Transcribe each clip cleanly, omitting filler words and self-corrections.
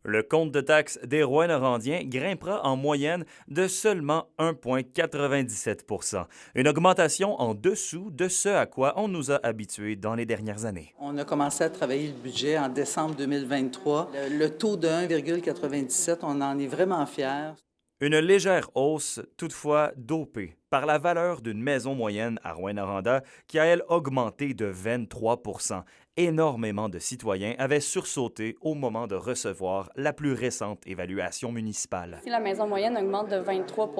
Le compte de taxes des Rouyn-Norandiens grimpera en moyenne de seulement 1,97 %, une augmentation en dessous de ce à quoi on nous a habitués dans les dernières années. On a commencé à travailler le budget en décembre 2023. Le taux de 1,97, on en est vraiment fiers. Une légère hausse, toutefois dopée par la valeur d'une maison moyenne à Rouyn-Noranda qui a, elle, augmenté de 23 %. Énormément de citoyens avaient sursauté au moment de recevoir la plus récente évaluation municipale. Si la maison moyenne augmente de 23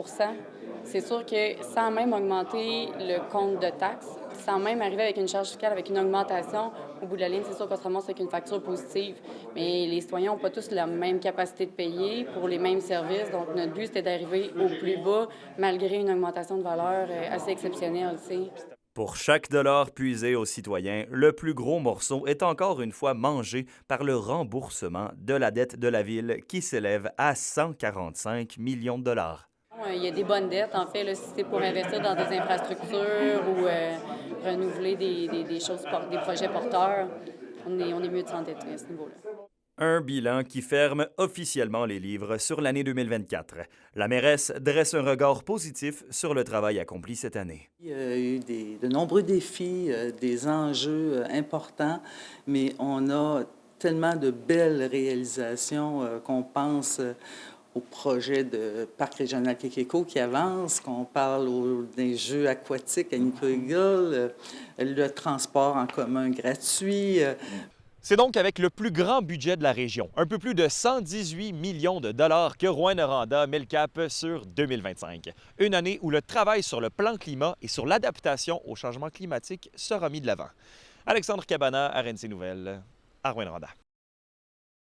c'est sûr que sans même augmenter le compte de taxes, sans même arriver avec une charge fiscale, avec une augmentation, au bout de la ligne, c'est sûr qu'on se ramasse avec une facture positive. Mais les citoyens n'ont pas tous la même capacité de payer pour les mêmes services. Donc, notre but, c'était d'arriver au plus bas, malgré une augmentation de valeur assez exceptionnelle aussi. Pour chaque dollar puisé aux citoyens, le plus gros morceau est encore une fois mangé par le remboursement de la dette de la ville qui s'élève à 145 millions de dollars. Il y a des bonnes dettes, en fait, là, si c'est pour investir dans des infrastructures ou renouveler des choses, des projets porteurs, on est mieux de s'endetter à ce niveau-là. Un bilan qui ferme officiellement les livres sur l'année 2024. La mairesse dresse un regard positif sur le travail accompli cette année. Il y a eu de nombreux défis, des enjeux importants, mais on a tellement de belles réalisations qu'on pense au projet de Parc régional Kekeko qui avance, qu'on parle des jeux aquatiques à Nicoya, le transport en commun gratuit. C'est donc avec le plus grand budget de la région, un peu plus de 118 millions de dollars, que Rouyn-Noranda met le cap sur 2025. Une année où le travail sur le plan climat et sur l'adaptation au changement climatique sera mis de l'avant. Alexandre Cabana, RNC Nouvelles, à Rouyn-Noranda.